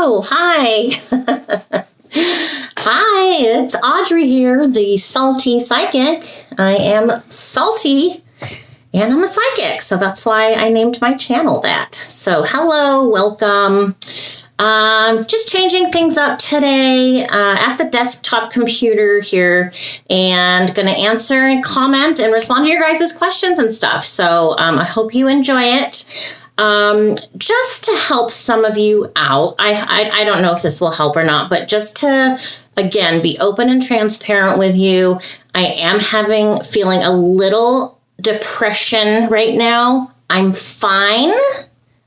Hello. Hi. Hi, it's Audrey here, the Salty Psychic. I am salty and I'm a psychic, so that's why I named my channel that. So hello, welcome. Just changing things up today at the desktop computer here, and going to answer and comment and respond to your guys' questions and stuff. So I hope you enjoy it. Just to help some of you out, I don't know if this will help or not, but just to, again, be open and transparent with you, I am feeling a little depression right now. I'm fine,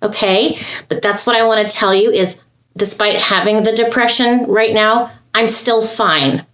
okay? But that's what I want to tell you is, despite having the depression right now, I'm still fine.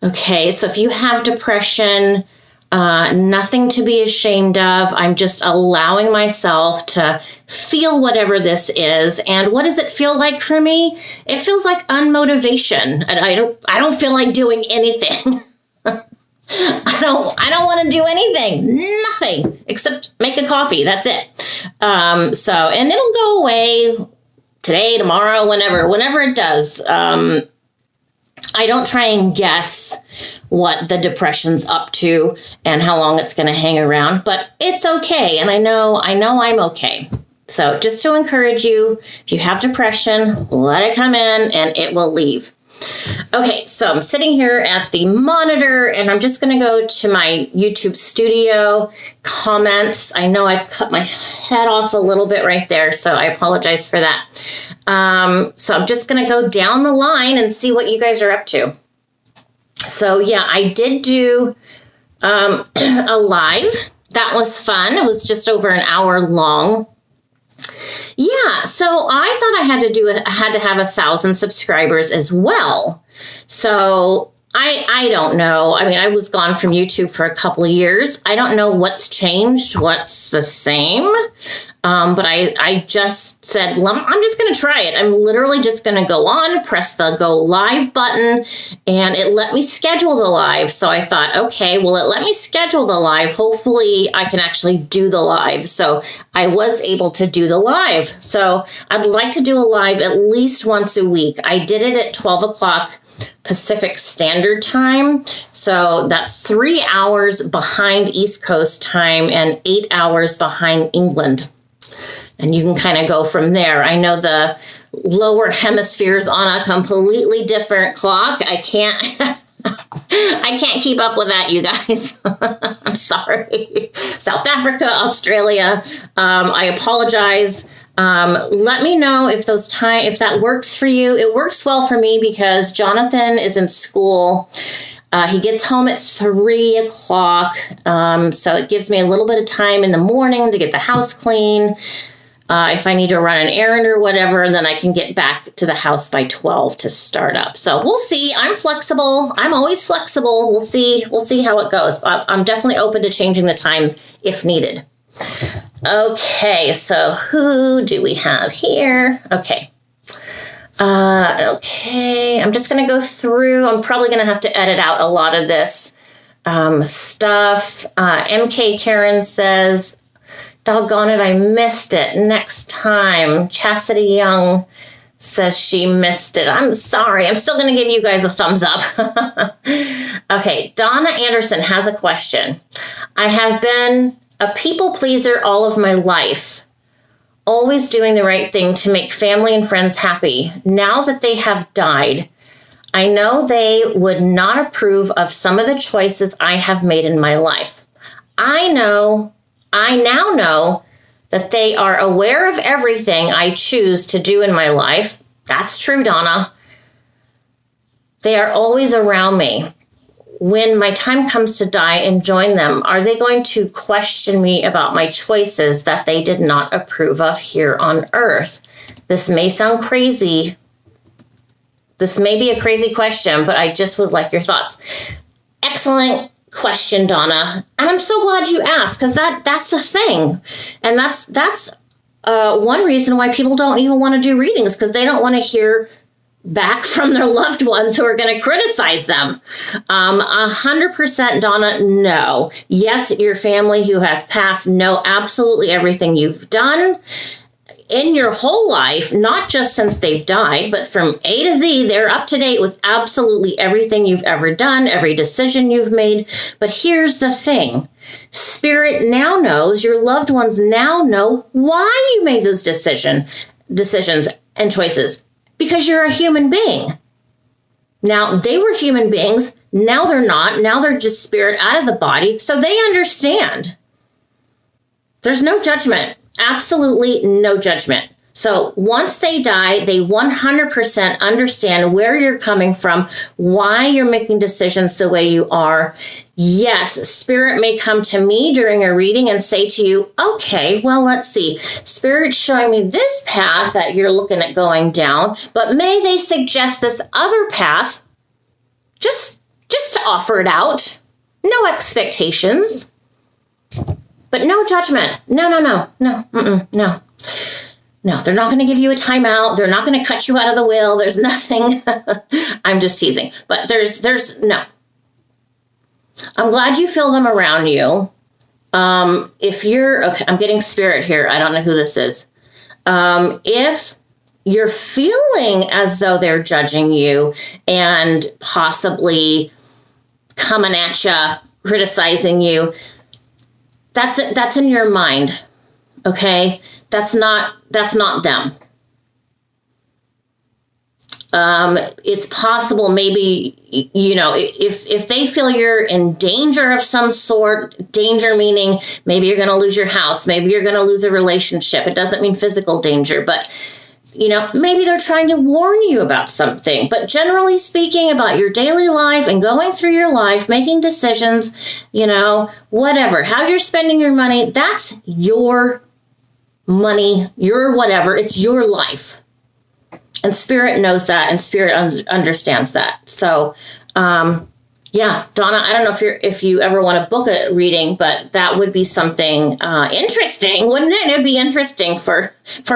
Okay, so if you have depression, nothing to be ashamed of. I'm just allowing myself to feel whatever this is. And what does it feel like for me? It feels like unmotivation. And I don't feel like doing anything. I don't want to do anything, nothing except make a coffee. That's it. And it'll go away today, tomorrow, whenever it does. I don't try and guess what the depression's up to and how long it's going to hang around, but it's okay. And I know I'm okay. So just to encourage you, if you have depression, let it come in and it will leave. Okay, so I'm sitting here at the monitor and I'm just going to go to my YouTube studio comments. I know I've cut my head off a little bit right there, so I apologize for that. So I'm just going to go down the line and see what you guys are up to. So yeah, I did do a live. That was fun. It was just over an hour long. Yeah, so I thought I had to have 1,000 subscribers as well. So I don't know. I mean, I was gone from YouTube for a couple of years. I don't know what's changed, what's the same. But I just said, I'm just going to try it. I'm literally just going to go on, press the go live button, and it let me schedule the live. So I thought, okay, well, it let me schedule the live. Hopefully I can actually do the live. So I was able to do the live. So I'd like to do a live at least once a week. I did it at 12 o'clock Pacific Standard Time. So that's 3 hours behind East Coast time and 8 hours behind England. And you can kind of go from there. I know the lower hemisphere is on a completely different clock. I can't keep up with that, you guys. I'm sorry. South Africa, Australia. I apologize. Let me know if if that works for you. It works well for me because Jonathan is in school. He gets home at 3 o'clock. So it gives me a little bit of time in the morning to get the house clean. If I need to run an errand or whatever, then I can get back to the house by 12 to start up. So we'll see. I'm flexible. I'm always flexible. We'll see how it goes. I'm definitely open to changing the time if needed. Okay, so who do we have here? Okay. Okay, I'm just going to go through. I'm probably going to have to edit out a lot of this stuff. MK Karen says, doggone it, I missed it. Next time. Chastity Young says she missed it. I'm sorry. I'm still going to give you guys a thumbs up. Okay, Donna Anderson has a question. I have been a people pleaser all of my life, always doing the right thing to make family and friends happy. Now that they have died, I know they would not approve of some of the choices I have made in my life. I now know that they are aware of everything I choose to do in my life. That's true, Donna. They are always around me. When my time comes to die and join them, are they going to question me about my choices that they did not approve of here on earth? This may sound crazy. This may be a crazy question, but I just would like your thoughts. Excellent question, Donna. And I'm so glad you asked, because that's a thing. And that's one reason why people don't even want to do readings, because they don't want to hear back from their loved ones who are going to criticize them. 100%, Donna, no. Yes, your family who has passed know absolutely everything you've done. in your whole life, not just since they've died, but from A to Z, they're up to date with absolutely everything you've ever done, every decision you've made. But here's the thing. Spirit now knows, your loved ones now know why you made those decisions and choices. Because you're a human being. Now, they were human beings. Now they're not. Now they're just spirit out of the body. So they understand. There's no judgment. Absolutely no judgment. So once they die, they 100% understand where you're coming from, why you're making decisions the way you are. Yes, spirit may come to me during a reading and say to you, okay, well, let's see. Spirit's showing me this path that you're looking at going down, but may they suggest this other path just to offer it out. No expectations, but no judgment. No. No, they're not going to give you a timeout. They're not going to cut you out of the will. There's nothing. I'm just teasing. But there's no. I'm glad you feel them around you. If you're, okay, I'm getting spirit here. I don't know who this is. If you're feeling as though they're judging you and possibly coming at you, criticizing you, that's in your mind. Okay? That's not them. It's possible maybe, if they feel you're in danger of some sort, danger meaning maybe you're going to lose your house, maybe you're going to lose a relationship. It doesn't mean physical danger, but, maybe they're trying to warn you about something. But generally speaking, about your daily life and going through your life, making decisions, whatever, how you're spending your money, that's your money, your whatever, it's your life. And spirit knows that, and spirit understands that. So, yeah, Donna, I don't know if you ever want to book a reading, but that would be something interesting, wouldn't it? It'd be interesting for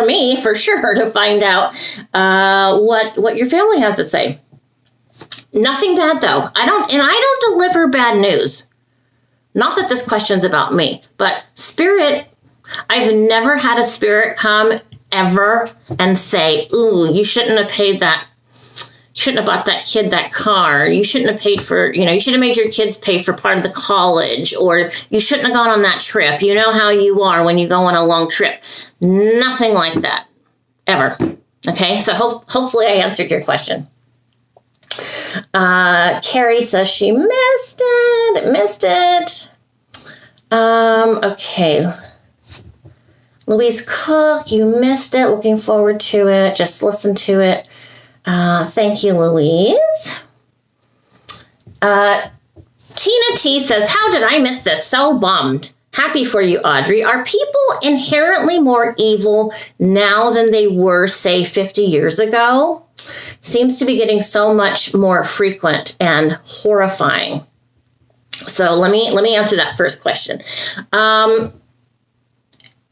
me, for sure, to find out what your family has to say. Nothing bad, though. I don't deliver bad news. Not that this question's about me, but spirit, I've never had a spirit come ever and say, ooh, you shouldn't have paid that. You shouldn't have bought that kid that car. You shouldn't have paid for, you should have made your kids pay for part of the college, or you shouldn't have gone on that trip. You know how you are when you go on a long trip. Nothing like that, ever. Okay, so hopefully I answered your question. Carrie says she missed it. Okay. Louise Cook, you missed it. Looking forward to it. Just listen to it. Thank you, Louise. Tina T says, how did I miss this? So bummed. Happy for you, Audrey. Are people inherently more evil now than they were, say, 50 years ago? Seems to be getting so much more frequent and horrifying. So let me answer that first question.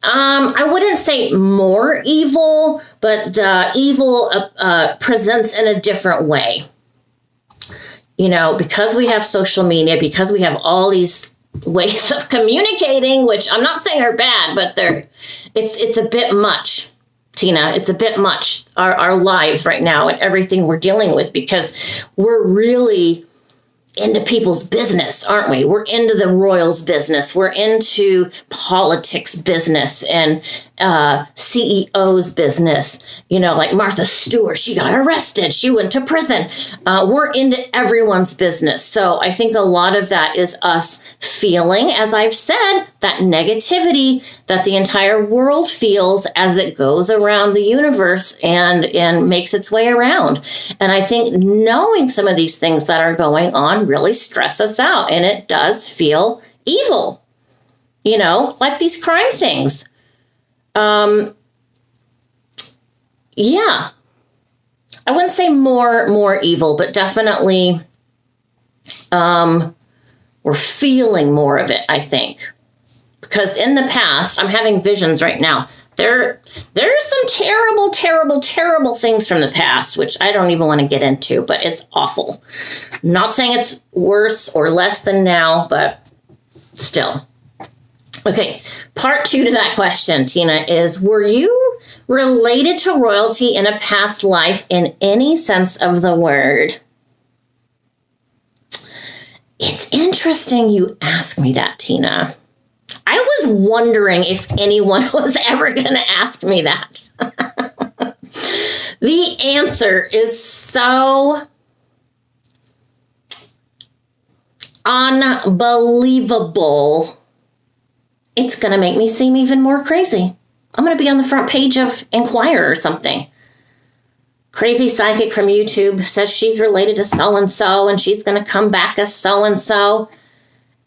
I wouldn't say more evil, but the evil presents in a different way. Because we have social media, because we have all these ways of communicating, which I'm not saying are bad, but it's a bit much, Tina. It's a bit much, our lives right now and everything we're dealing with, because we're really into people's business, aren't we? We're into the royals business. We're into politics business and CEOs business. Like Martha Stewart, she got arrested. She went to prison. We're into everyone's business. So I think a lot of that is us feeling, as I've said, that negativity that the entire world feels as it goes around the universe and makes its way around. And I think knowing some of these things that are going on really stress us out, and it does feel evil, like these crime things. Yeah, I wouldn't say more evil, but definitely we're feeling more of it, I think, because in the past, I'm having visions right now. There's some terrible, terrible, terrible things from the past, which I don't even want to get into, but it's awful. I'm not saying it's worse or less than now, but still. Okay, part 2 to that question, Tina, is were you related to royalty in a past life in any sense of the word? It's interesting you ask me that, Tina. I was wondering if anyone was ever going to ask me that. The answer is so unbelievable. It's going to make me seem even more crazy. I'm going to be on the front page of Inquirer or something. Crazy psychic from YouTube says she's related to so-and-so and she's going to come back as so-and-so.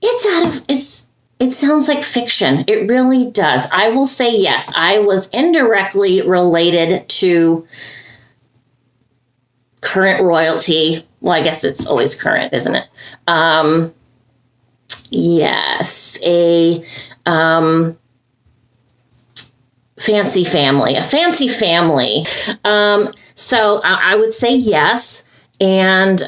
It sounds like fiction. It really does. I will say yes, I was indirectly related to current royalty. Well, I guess it's always current, isn't it? Yes, a fancy family. So I would say yes. And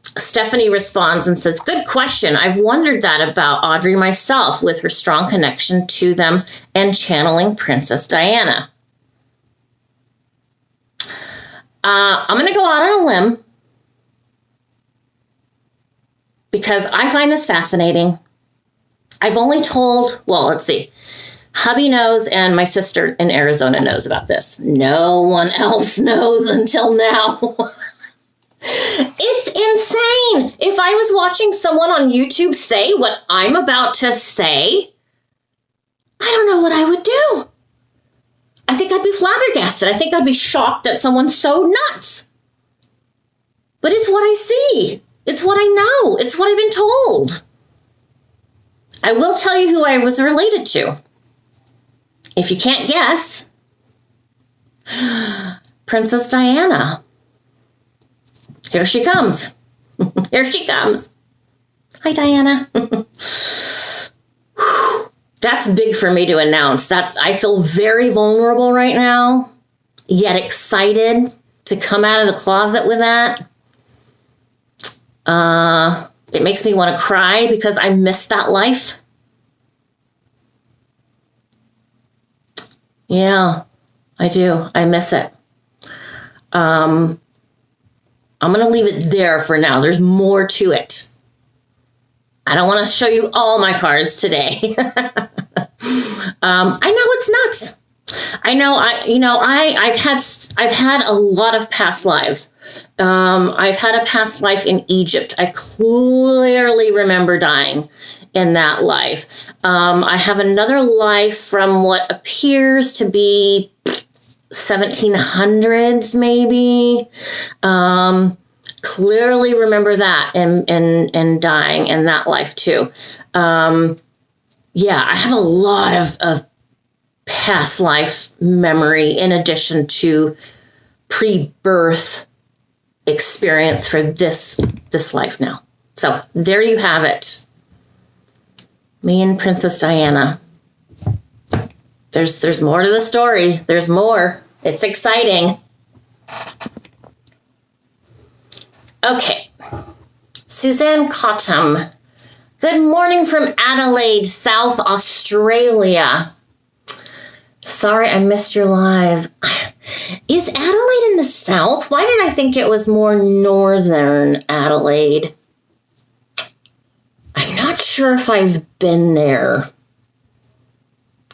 Stephanie responds and says, good question. I've wondered that about Audrey myself with her strong connection to them and channeling Princess Diana. I'm going to go out on a limb because I find this fascinating. I've only told, well, let's see. Hubby knows and my sister in Arizona knows about this. No one else knows until now. It's insane. If I was watching someone on YouTube say what I'm about to say, I don't know what I would do. I think I'd be flabbergasted. I think I'd be shocked that someone's so nuts. But it's what I see. It's what I know. It's what I've been told. I will tell you who I was related to. If you can't guess, Princess Diana. Here she comes. Here she comes. Hi, Diana. That's big for me to announce. I feel very vulnerable right now, yet excited to come out of the closet with that. It makes me want to cry because I miss that life. Yeah, I do. I miss it. I'm going to leave it there for now. There's more to it. I don't want to show you all my cards today. I know it's nuts. I know I've had a lot of past lives. I've had a past life in Egypt. I clearly remember dying in that life. I have another life from what appears to be 1700s maybe. Clearly remember that and dying in that life too. Yeah, I have a lot of past life memory in addition to pre-birth experience for this life now. So there you have it. Me and Princess Diana. There's more to the story. There's more. It's exciting. Okay. Suzanne Cottam. Good morning from Adelaide, South Australia. Sorry I missed your live. Is Adelaide in the south? Why did I think it was more northern Adelaide? I'm not sure if I've been there.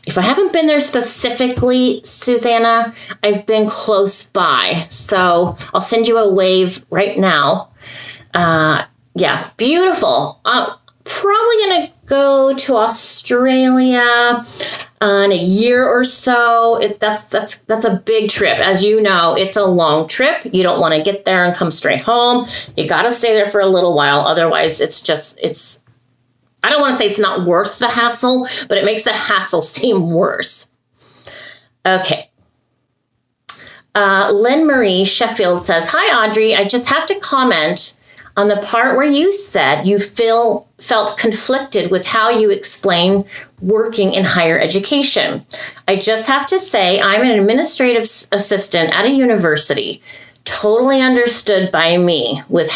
If I haven't been there specifically, Susanna, I've been close by. So I'll send you a wave right now. Yeah, beautiful. Probably going to go to Australia in a year or so. That's a big trip. As you know, it's a long trip. You don't want to get there and come straight home. You got to stay there for a little while. Otherwise, it's I don't want to say it's not worth the hassle, but it makes the hassle seem worse. Okay. Lynn Marie Sheffield says, hi, Audrey. I just have to comment on the part where you said you felt conflicted with how you explain working in higher education. I just have to say I'm an administrative assistant at a university. Totally understood by me with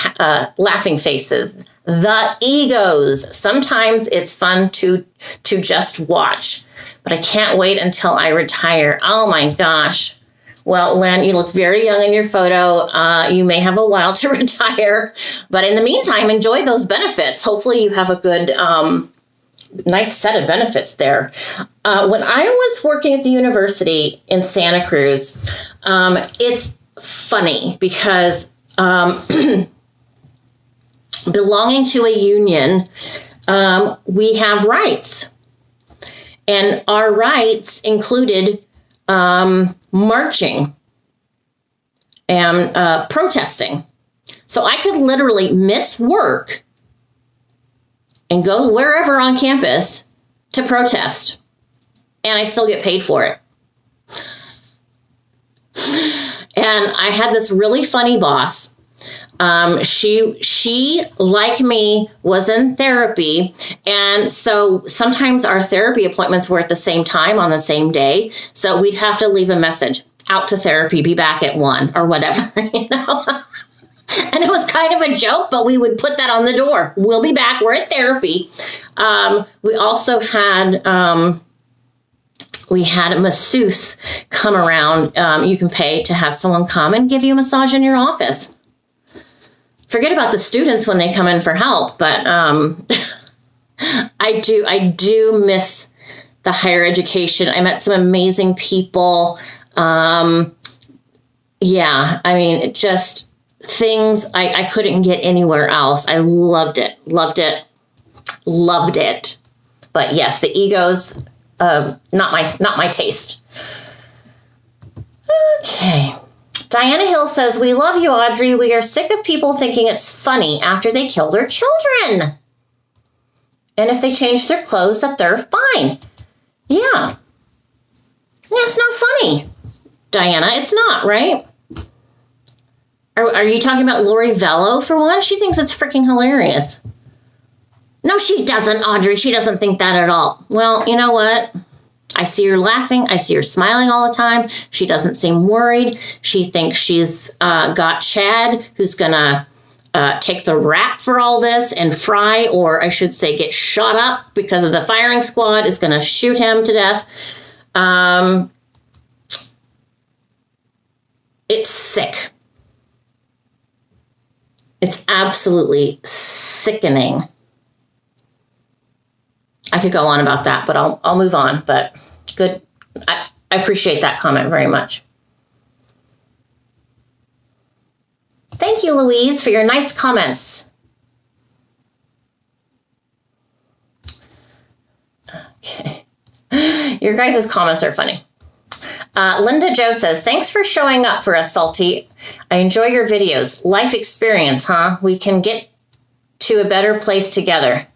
laughing faces. The egos. Sometimes it's fun to just watch, but I can't wait until I retire. Oh my gosh. Well, Len, you look very young in your photo. You may have a while to retire, but in the meantime, enjoy those benefits. Hopefully you have a good, nice set of benefits there. When I was working at the university in Santa Cruz, it's funny because belonging to a union, we have rights. And our rights included marching and protesting. So I could literally miss work and go wherever on campus to protest. And I still get paid for it. And I had this really funny boss. She, like me, was in therapy. And so sometimes our therapy appointments were at the same time on the same day. So we'd have to leave a message, out to therapy, be back at 1 or whatever, you know. And it was kind of a joke, but we would put that on the door. We'll be back. We're at therapy. We also had a masseuse come around. You can pay to have someone come and give you a massage in your office. Forget about the students when they come in for help, but I do miss the higher education. I met some amazing people. Yeah, I mean, it just things I couldn't get anywhere else. I loved it. But yes, the egos, not my taste. Okay. Diana Hill says, we love you, Audrey. We are sick of people thinking it's funny after they kill their children. And if they change their clothes, that they're fine. Yeah. It's not funny, Diana. It's not, right? Are you talking about Lori Vello, for one? She thinks it's freaking hilarious. No, she doesn't, Audrey. She doesn't think that at all. Well, you know what? I see her laughing. I see her smiling all the time. She doesn't seem worried. She thinks she's got Chad, who's going to take the rap for all this, and Fry, or I should say get shot up because of the firing squad, is going to shoot him to death. It's sick. It's absolutely sickening. I could go on about that, but I'll move on. But good. I appreciate that comment very much. Thank you, Louise, for your nice comments. Okay. Your guys' comments are funny. Linda Jo says, thanks for showing up for us, Salty. I enjoy your videos. Life experience, huh? We can get to a better place together.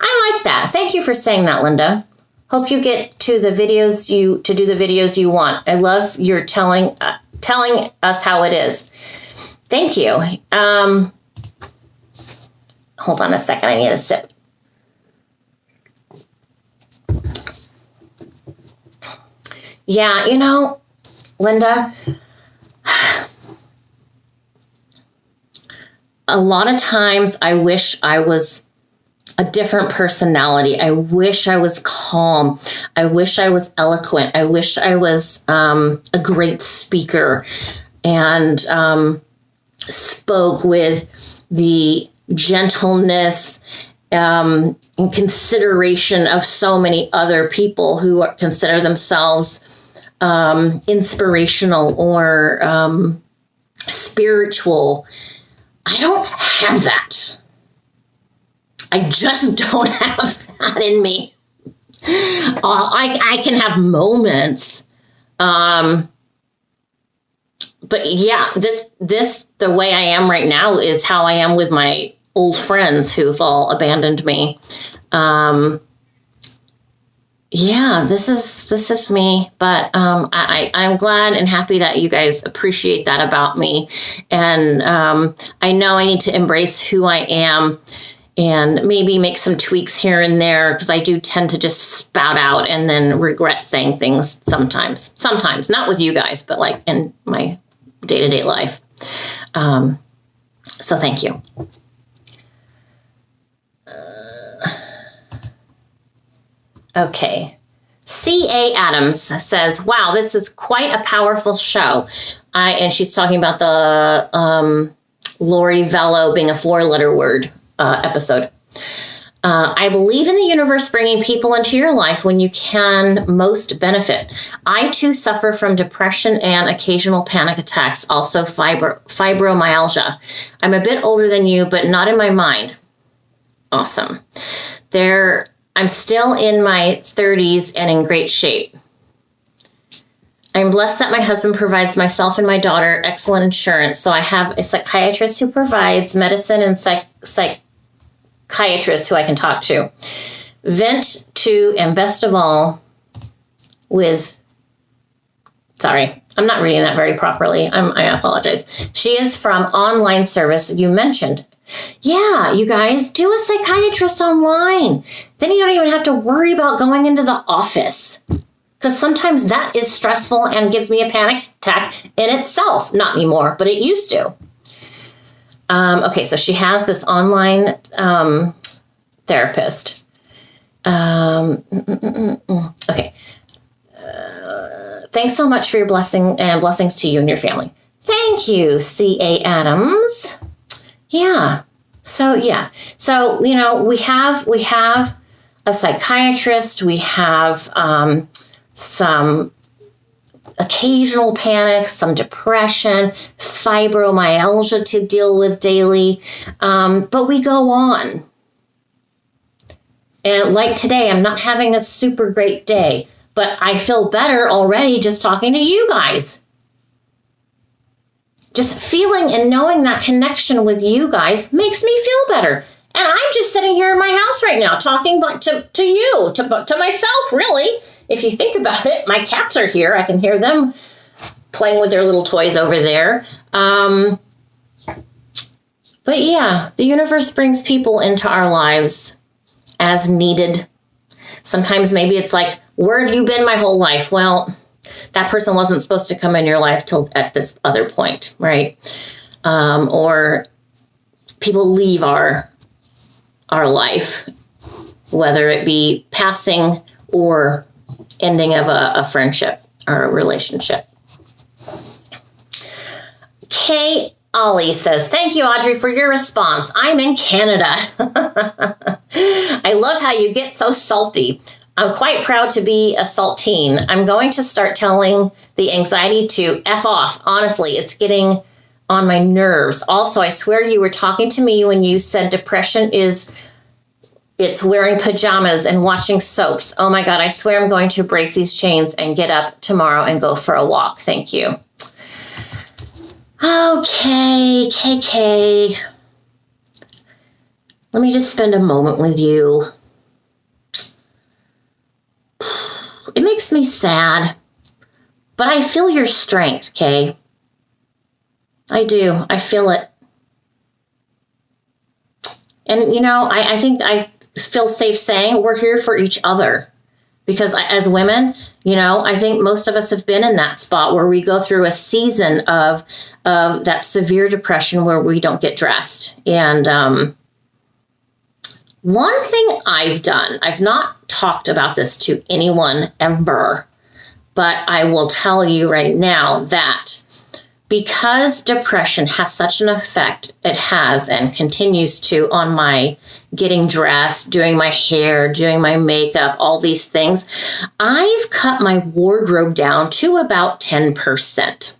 I like that. Thank you for saying that, Linda. Hope you get to do the videos you want. I love your telling us how it is. Thank you. Hold on a second. I need a sip. Yeah, you know, Linda, a lot of times I wish I was a different personality. I wish I was calm. I wish I was eloquent. I wish I was a great speaker and spoke with the gentleness and consideration of so many other people who consider themselves inspirational or spiritual. I don't have that. I just don't have that in me. I can have moments. But yeah, this, the way I am right now is how I am with my old friends who've all abandoned me. Yeah, this is me, but I'm glad and happy that you guys appreciate that about me. And I know I need to embrace who I am and maybe make some tweaks here and there, because I do tend to just spout out and then regret saying things sometimes. Sometimes, not with you guys, but like in my day-to-day life. So thank you. Okay. C.A. Adams says, wow, this is quite a powerful show. And she's talking about the Lori Vello being a four-letter word episode. I believe in the universe bringing people into your life when you can most benefit. I, too, suffer from depression and occasional panic attacks, also fibromyalgia. I'm a bit older than you, but not in my mind. Awesome. I'm still in my 30s and in great shape. I'm blessed that my husband provides myself and my daughter excellent insurance. So I have a psychiatrist who provides medicine and psychiatrist who I can talk to. Vent to, and best of all, sorry, I'm not reading that very properly. I apologize. She is from online service you mentioned. Yeah, you guys, do a psychiatrist online. Then you don't even have to worry about going into the office. Because sometimes that is stressful and gives me a panic attack in itself. Not anymore, but it used to. Okay, so she has this online therapist. Okay. Thanks so much for your blessing and blessings to you and your family. Thank you, C.A. Adams. Yeah. So, you know, we have a psychiatrist. We have some occasional panic, some depression, fibromyalgia to deal with daily. But we go on. And like today, I'm not having a super great day, but I feel better already just talking to you guys. Just feeling and knowing that connection with you guys makes me feel better. And I'm just sitting here in my house right now talking to you, to myself, really. If you think about it, my cats are here. I can hear them playing with their little toys over there. But yeah, the universe brings people into our lives as needed. Sometimes maybe it's like, where have you been my whole life? Well, that person wasn't supposed to come in your life till at this other point, right? Or people leave our life, whether it be passing or ending of a friendship or a relationship. Kay Ollie says, thank you, Audrey, for your response. I'm in Canada. I love how you get so salty. I'm quite proud to be a saltine. I'm going to start telling the anxiety to F off. Honestly, it's getting on my nerves. Also, I swear you were talking to me when you said depression it's wearing pajamas and watching soaps. Oh my God, I swear I'm going to break these chains and get up tomorrow and go for a walk. Thank you. Okay, KK. Let me just spend a moment with you. It makes me sad, but I feel your strength, Kay. I do. I feel it. And, you know, I think I feel safe saying we're here for each other. Because as women, you know, I think most of us have been in that spot where we go through a season of that severe depression where we don't get dressed. And one thing I've done, I've not talked about this to anyone ever, but I will tell you right now that because depression has such an effect, it has and continues to on my getting dressed, doing my hair, doing my makeup, all these things, I've cut my wardrobe down to about 10%.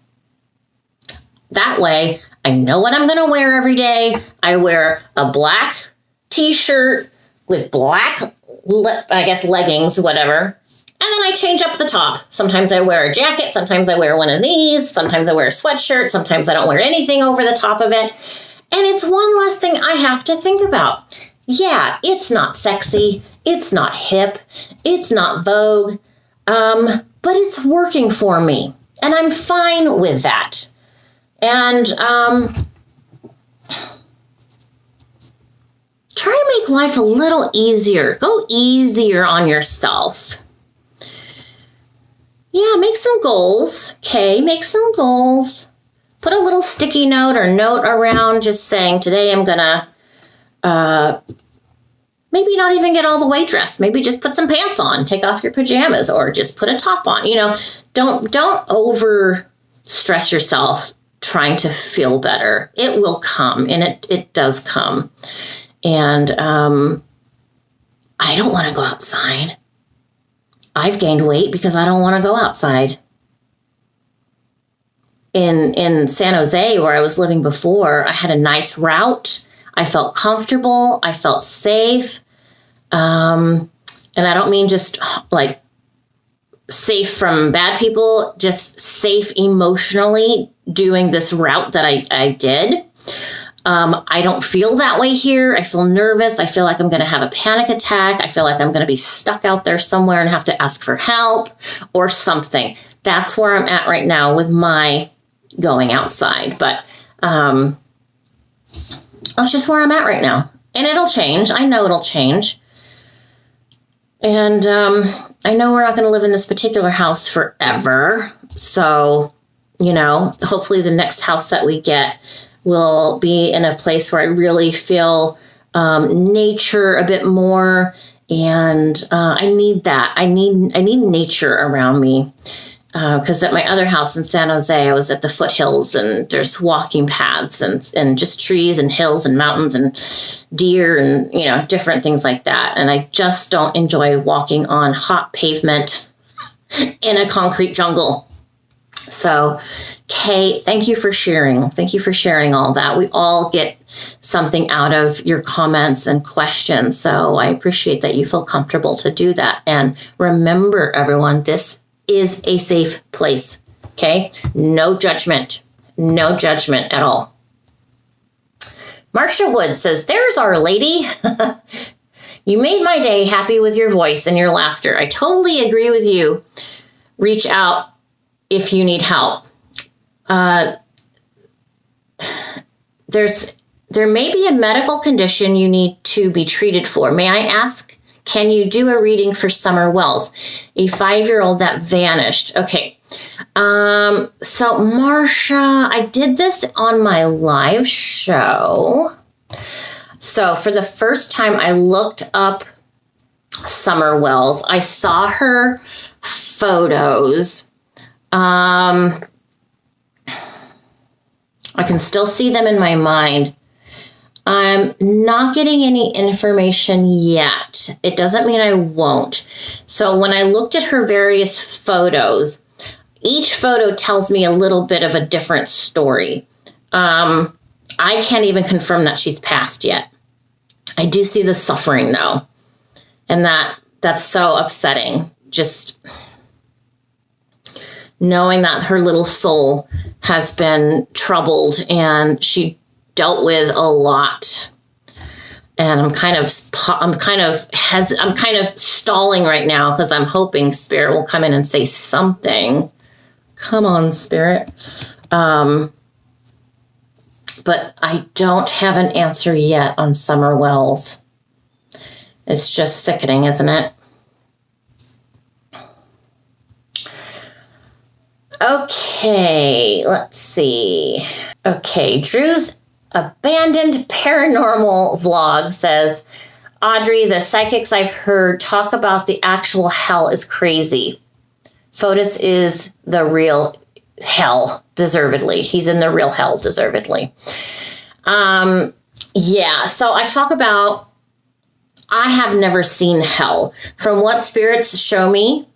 That way, I know what I'm going to wear every day. I wear a black t-shirt with black, leggings, whatever. And then I change up the top. Sometimes I wear a jacket. Sometimes I wear one of these. Sometimes I wear a sweatshirt. Sometimes I don't wear anything over the top of it. And it's one less thing I have to think about. Yeah, it's not sexy. It's not hip. It's not Vogue. But it's working for me. And I'm fine with that. And try to make life a little easier. Go easier on yourself. Yeah, make some goals. Okay, make some goals. Put a little sticky note or note around just saying, today I'm going to maybe not even get all the way dressed. Maybe just put some pants on, take off your pajamas, or just put a top on. Don't over stress yourself trying to feel better. It will come, and it does come. And I don't want to go outside. I've gained weight because I don't want to go outside. In San Jose, where I was living before, I had a nice route. I felt comfortable. I felt safe. And I don't mean just like safe from bad people, just safe emotionally doing this route that I did. I don't feel that way here. I feel nervous. I feel like I'm going to have a panic attack. I feel like I'm going to be stuck out there somewhere and have to ask for help or something. That's where I'm at right now with my going outside. But that's just where I'm at right now. And it'll change. I know it'll change. And I know we're not going to live in this particular house forever. So, hopefully the next house that we get will be in a place where I really feel nature a bit more. And I need that. I need nature around me. Because at my other house in San Jose, I was at the foothills, and there's walking paths and just trees and hills and mountains and deer and, different things like that. And I just don't enjoy walking on hot pavement in a concrete jungle. So, Kay, thank you for sharing. Thank you for sharing all that. We all get something out of your comments and questions. So I appreciate that you feel comfortable to do that. And remember, everyone, this is a safe place. Okay? No judgment. No judgment at all. Marcia Wood says, "There's Our Lady. You made my day happy with your voice and your laughter. I totally agree with you. Reach out if you need help. There may be a medical condition you need to be treated for. May I ask, can you do a reading for Summer Wells, a 5-year-old that vanished?" Okay. So Marcia, I did this on my live show. So for the first time, I looked up Summer Wells. I saw her photos. I can still see them in my mind. I'm not getting any information yet. It doesn't mean I won't. So when I looked at her various photos, each photo tells me a little bit of a different story. I can't even confirm that she's passed yet. I do see the suffering though. And that's so upsetting. Just knowing that her little soul has been troubled and she dealt with a lot. And I'm kind of stalling right now because I'm hoping Spirit will come in and say something. Come on, Spirit. But I don't have an answer yet on Summer Wells. It's just sickening, isn't it? Okay, let's see. Okay, Drew's Abandoned Paranormal Vlog says, "Audrey, the psychics I've heard talk about the actual hell is crazy. Fotis is the real hell, deservedly. He's in the real hell, deservedly." Yeah, so I talk about, I have never seen hell. From what spirits show me,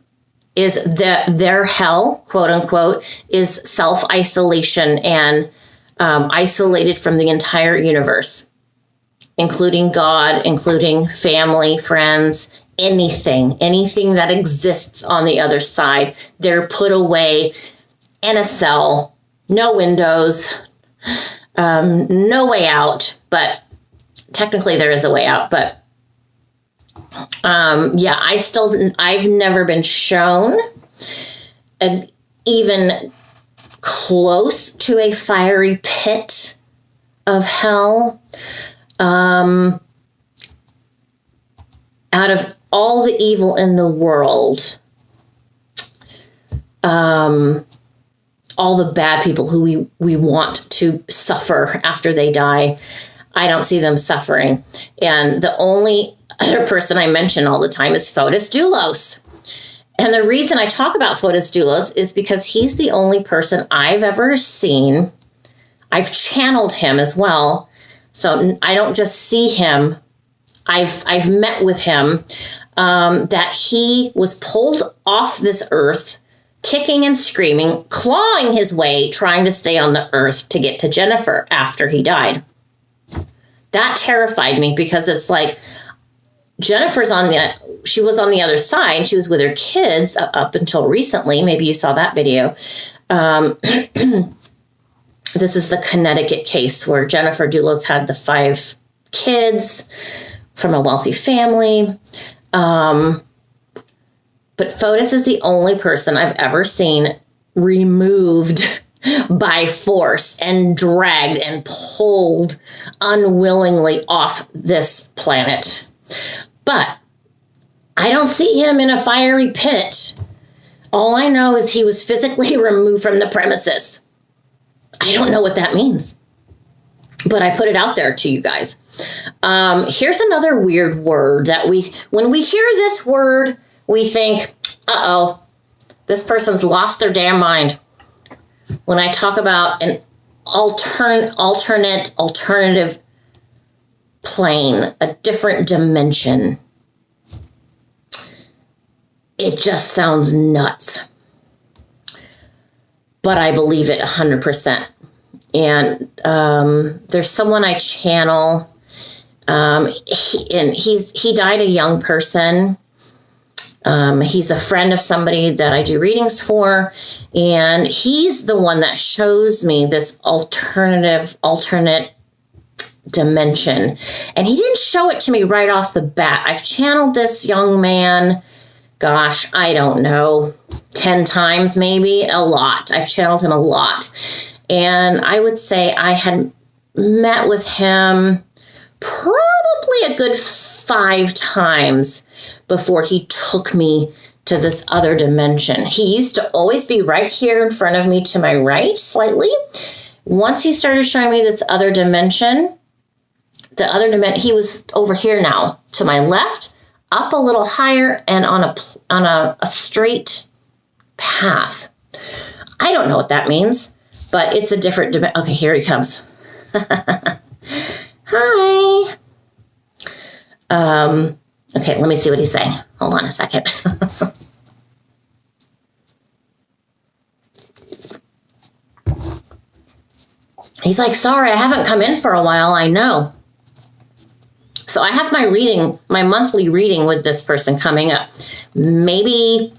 is that their hell, quote unquote, is self-isolation and isolated from the entire universe, including God, including family, friends, anything that exists on the other side. They're put away in a cell, no windows, no way out, but technically there is a way out, but yeah, I've never been shown even close to a fiery pit of hell. Out of all the evil in the world, all the bad people who we want to suffer after they die, I don't see them suffering. And the only other person I mention all the time is Fotis Dulos. And the reason I talk about Fotis Dulos is because he's the only person I've ever seen. I've channeled him as well. So I don't just see him. I've met with him, that he was pulled off this earth, kicking and screaming, clawing his way, trying to stay on the earth to get to Jennifer after he died. That terrified me because it's like Jennifer's she was on the other side. She was with her kids up until recently. Maybe you saw that video. This is the Connecticut case where Jennifer Dulos had the 5 kids from a wealthy family. But Fotis is the only person I've ever seen removed by force and dragged and pulled unwillingly off this planet. But I don't see him in a fiery pit. All I know is he was physically removed from the premises. I don't know what that means, but I put it out there to you guys. Here's another weird word that when we hear this word, we think, uh-oh, this person's lost their damn mind. When I talk about an alternative plane, a different dimension, it just sounds nuts. But I believe it 100%. And there's someone I channel. He died a young person. He's a friend of somebody that I do readings for, and he's the one that shows me this alternate dimension. And he didn't show it to me right off the bat. I've channeled this young man, gosh, I don't know, 10 times, maybe, a lot. I've channeled him a lot. And I would say I had met with him probably a good 5 times before he took me to this other dimension. He used to always be right here in front of me to my right, slightly. Once he started showing me this other dimension, he was over here now, to my left, up a little higher, and on a straight path. I don't know what that means, but it's a different dimension. Okay, here he comes. Hi. Okay, let me see what he's saying. Hold on a second. He's like, sorry, I haven't come in for a while, I know. So I have my monthly reading with this person coming up. Maybe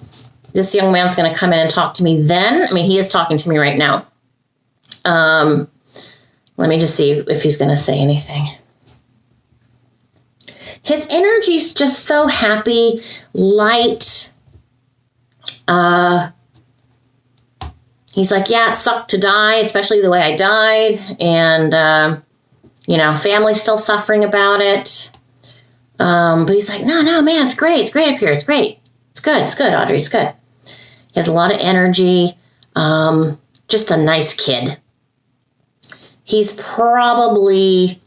this young man's going to come in and talk to me then. I mean, he is talking to me right now. Let me just see if he's going to say anything. His energy's just so happy, light. He's like, yeah, it sucked to die, especially the way I died. And, family's still suffering about it. But he's like, no, man, it's great. It's great up here. It's great. It's good, Audrey. It's good. He has a lot of energy. Just a nice kid. He's probably,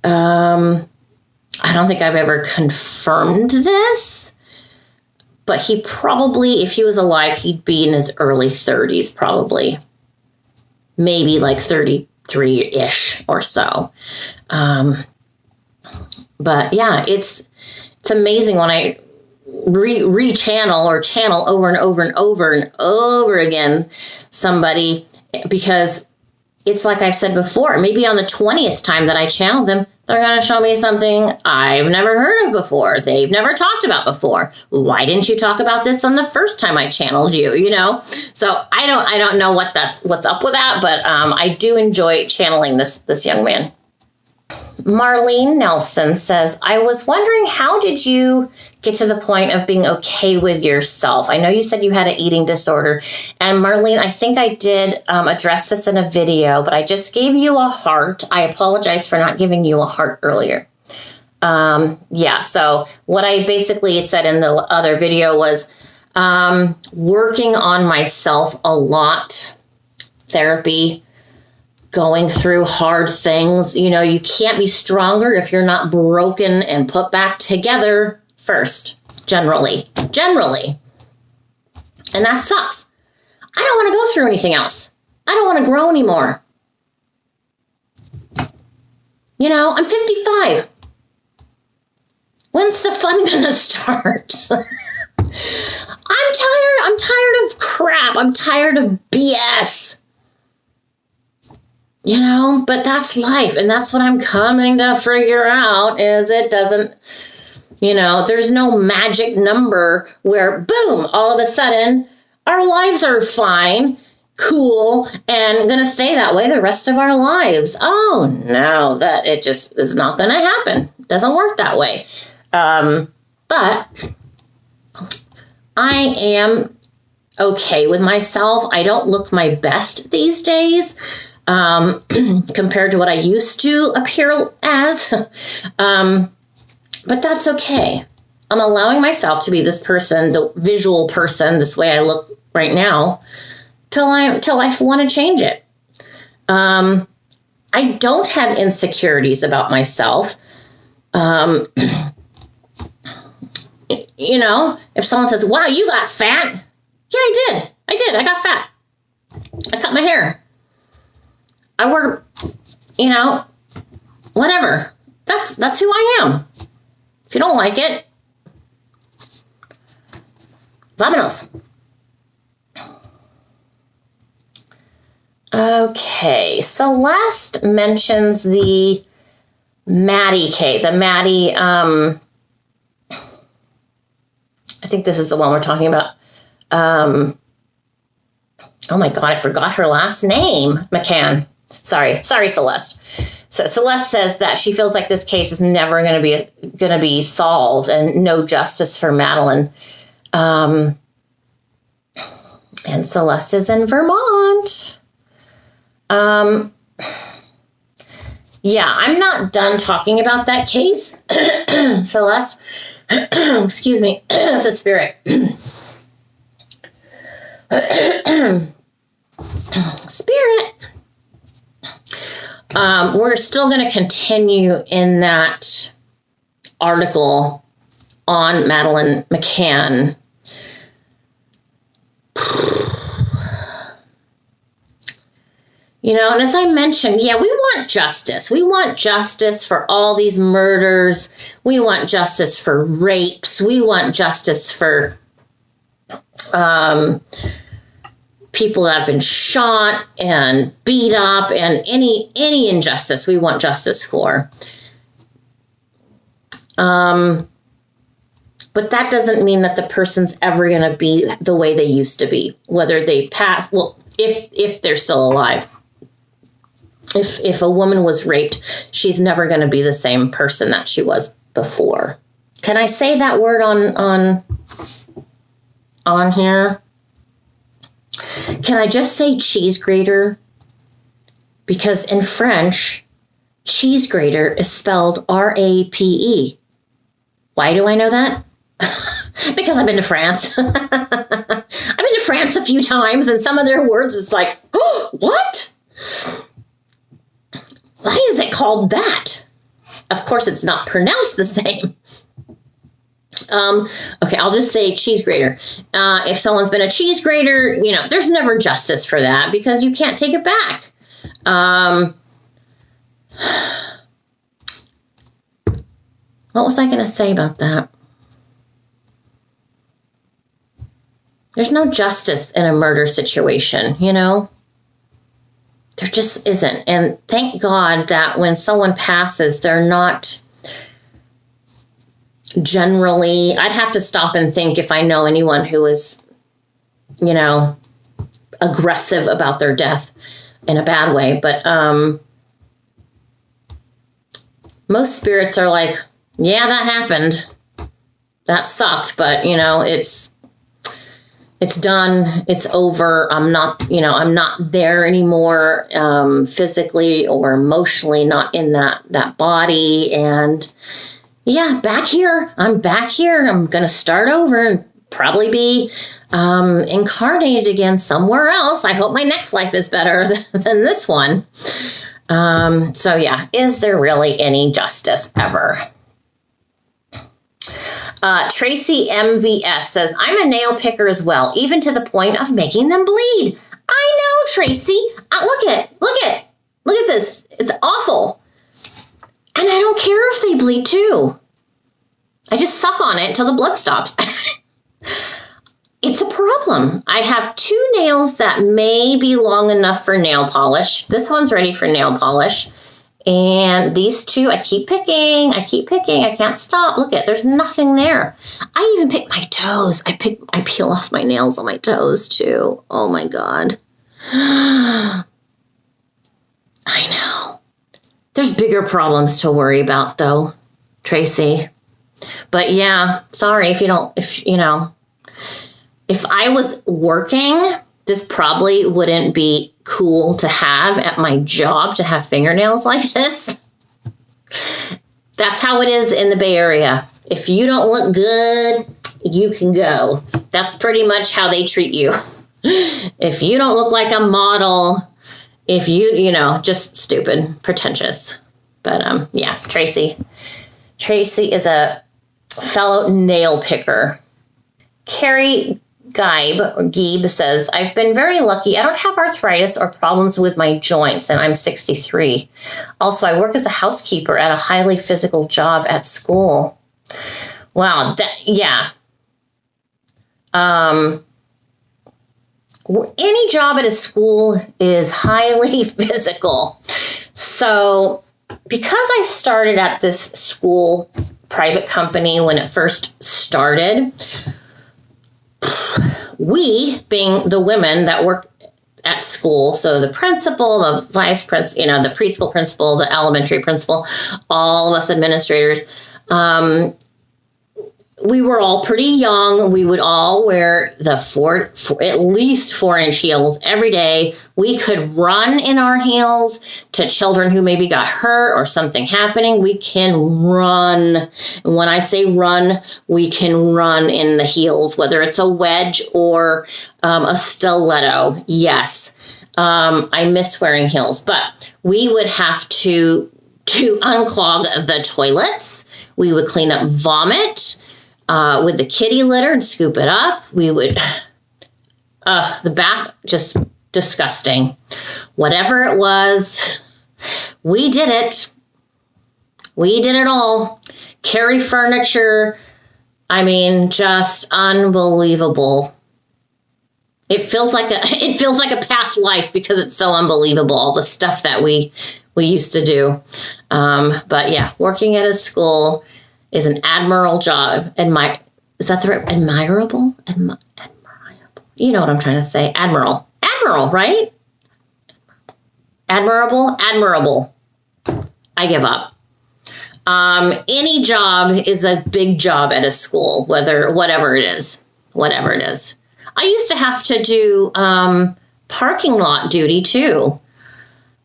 I don't think I've ever confirmed this, but he probably, if he was alive, he'd be in his early 30s, probably. Maybe like 33-ish or so. But yeah, it's amazing when I re-channel or channel over and over and over and over again somebody, because it's like I've said before, maybe on the 20th time that I channel them, they're going to show me something I've never heard of before. They've never talked about before. Why didn't you talk about this on the first time I channeled you, So I don't know what's up with that, but I do enjoy channeling this young man. Marlene Nelson says, I was wondering, how did you get to the point of being okay with yourself? I know you said you had an eating disorder. And Marlene, I think I did address this in a video, but I just gave you a heart. I apologize for not giving you a heart earlier. So what I basically said in the other video was working on myself a lot, therapy, going through hard things. You know, you can't be stronger if you're not broken and put back together first, generally. And that sucks. I don't want to go through anything else. I don't want to grow anymore. You know, I'm 55. When's the fun going to start? I'm tired of crap. I'm tired of BS. You know, but that's life. And that's what I'm coming to figure out is it doesn't, you know, there's no magic number where, boom, all of a sudden, our lives are fine, cool, and going to stay that way the rest of our lives. Oh, no, that it just is not going to happen. It doesn't work that way. But I am okay with myself. I don't look my best these days compared to what I used to appear as. But that's okay. I'm allowing myself to be this person, the visual person, this way I look right now, till I want to change it. I don't have insecurities about myself. You know, if someone says, wow, you got fat. Yeah, I did. I got fat. I cut my hair. I work, you know, whatever. That's who I am. If you don't like it, vámonos. Okay, Celeste mentions the Maddie case. The Maddie, I think this is the one we're talking about. Oh my God, I forgot her last name. McCann. Sorry, Celeste. So Celeste says that she feels like this case is never going to be solved and no justice for Madeline. And Celeste is in Vermont. Yeah, I'm not done talking about that case. Celeste, excuse me, that's a spirit. Spirit. We're still going to continue in that article on Madeline McCann. You know, and as I mentioned, yeah, we want justice. We want justice for all these murders. We want justice for rapes. We want justice for people that have been shot and beat up and any injustice we want justice for. But that doesn't mean that the person's ever going to be the way they used to be, whether they pass, well, if they're still alive. If a woman was raped, she's never going to be the same person that she was before. Can I say that word on here? Can I just say cheese grater? Because in French, cheese grater is spelled R-A-P-E. Why do I know that? Because I've been to France. I've been to France a few times, and some of their words, it's like, oh, what? Why is it called that? Of course, it's not pronounced the same. Okay, I'll just say cheese grater. If someone's been a cheese grater, you know, there's never justice for that because you can't take it back. What was I going to say about that? There's no justice in a murder situation, you know? There just isn't. And thank God that when someone passes, they're not generally, I'd have to stop and think if I know anyone who is, you know, aggressive about their death in a bad way. But most spirits are like, yeah, that happened. That sucked. But, you know, it's done. It's over. I'm not there anymore, physically or emotionally, not in that body. And yeah, I'm back here. I'm going to start over and probably be incarnated again somewhere else. I hope my next life is better than this one. So yeah, is there really any justice ever? Tracy MVS says, I'm a nail picker as well, even to the point of making them bleed. I know, Tracy. Look at this. It's awful. And I don't care if they bleed too. I just suck on it until the blood stops. It's a problem. I have 2 nails that may be long enough for nail polish. This one's ready for nail polish. And these 2, I keep picking. I can't stop. Look there's nothing there. I even pick my toes. I peel off my nails on my toes too. Oh my God. I know. There's bigger problems to worry about though, Tracy. But yeah, sorry if I was working, this probably wouldn't be cool to have at my job, to have fingernails like this. That's how it is in the Bay Area. If you don't look good, you can go. That's pretty much how they treat you. If you don't look like a model, if you just stupid, pretentious. But yeah, Tracy is a fellow nail picker. Carrie Geib says, I've been very lucky. I don't have arthritis or problems with my joints, and I'm 63. Also, I work as a housekeeper at a highly physical job at school. Wow, yeah. Any job at a school is highly physical. So, because I started at this school private company when it first started, we, being the women that work at school, so the principal, the vice principal, the preschool principal, the elementary principal, all of us administrators, we were all pretty young. We would all wear the at least 4-inch heels every day. We could run in our heels to children who maybe got hurt or something happening. We can run. And when I say run, we can run in the heels, whether it's a wedge or a stiletto. Yes, I miss wearing heels, but we would have to unclog the toilets. We would clean up vomit with the kitty litter and scoop it up. We would, the bath, just disgusting. Whatever it was, we did it. We did it all. Carry furniture. I mean, just unbelievable. It feels like a past life because it's so unbelievable, all the stuff that we used to do. But yeah, working at a school is an admirable job. Is that the right? Admirable? Admirable. You know what I'm trying to say. Admiral, right? Admirable. I give up. Any job is a big job at a school, whatever it is. I used to have to do parking lot duty too.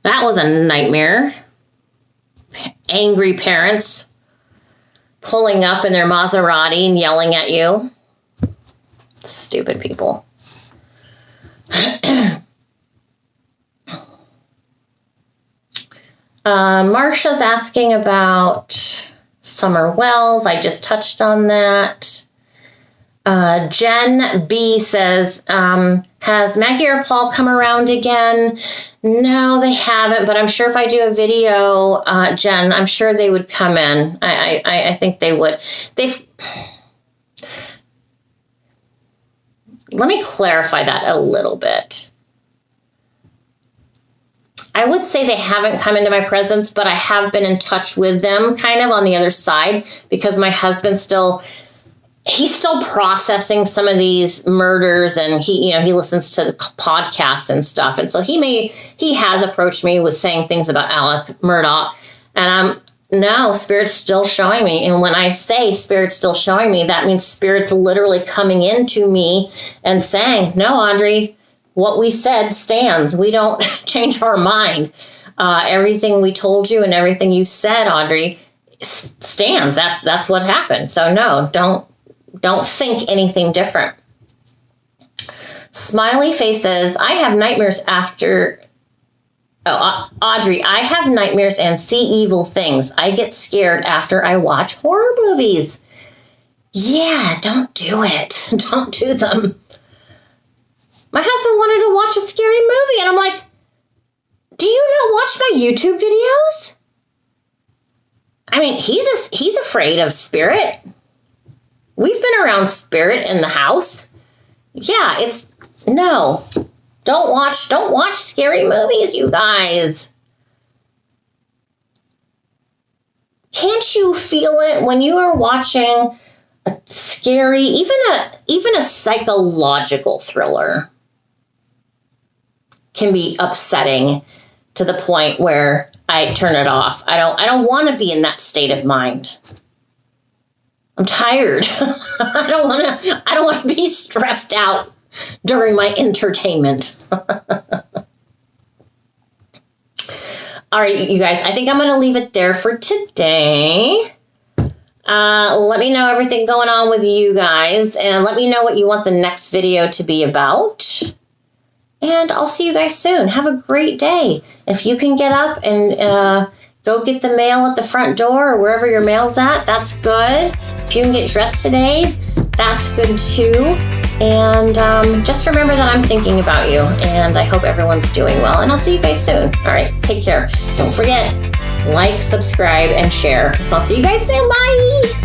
That was a nightmare. Angry parents pulling up in their Maserati and yelling at you. Stupid people. Marsha's asking about Summer Wells. I just touched on that. Jen B says, has Maggie or Paul come around again? No, they haven't, but I'm sure if I do a video, Jen, I'm sure they would come in. I think they would. Let me clarify that a little bit. I would say they haven't come into my presence, but I have been in touch with them kind of on the other side because my husband's he's still processing some of these murders, and he listens to the podcasts and stuff. And so he has approached me with saying things about Alec Murdaugh, and no, Spirit's still showing me. And when I say Spirit's still showing me, that means Spirit's literally coming into me and saying, no, Audrey, what we said stands. We don't change our mind. Everything we told you and everything you said, Audrey, stands. That's what happened. So no, don't think anything different. Smiley faces, I have nightmares after Oh, Audrey, I have nightmares and see evil things. I get scared after I watch horror movies. Yeah, don't do it. Don't do them. My husband wanted to watch a scary movie, and I'm like, do you not watch my YouTube videos? I mean, he's afraid of spirit. We've been around spirit in the house. Yeah, no. Don't watch scary movies, you guys. Can't you feel it when you are watching a scary, even a psychological thriller can be upsetting to the point where I turn it off. I don't want to be in that state of mind. I'm tired. I don't want to be stressed out during my entertainment. All right, you guys, I think I'm going to leave it there for today. Let me know everything going on with you guys, and let me know what you want the next video to be about. And I'll see you guys soon. Have a great day. If you can get up and go get the mail at the front door or wherever your mail's at, that's good. If you can get dressed today, that's good too. And just remember that I'm thinking about you, and I hope everyone's doing well. And I'll see you guys soon. All right, take care. Don't forget, like, subscribe, and share. I'll see you guys soon. Bye.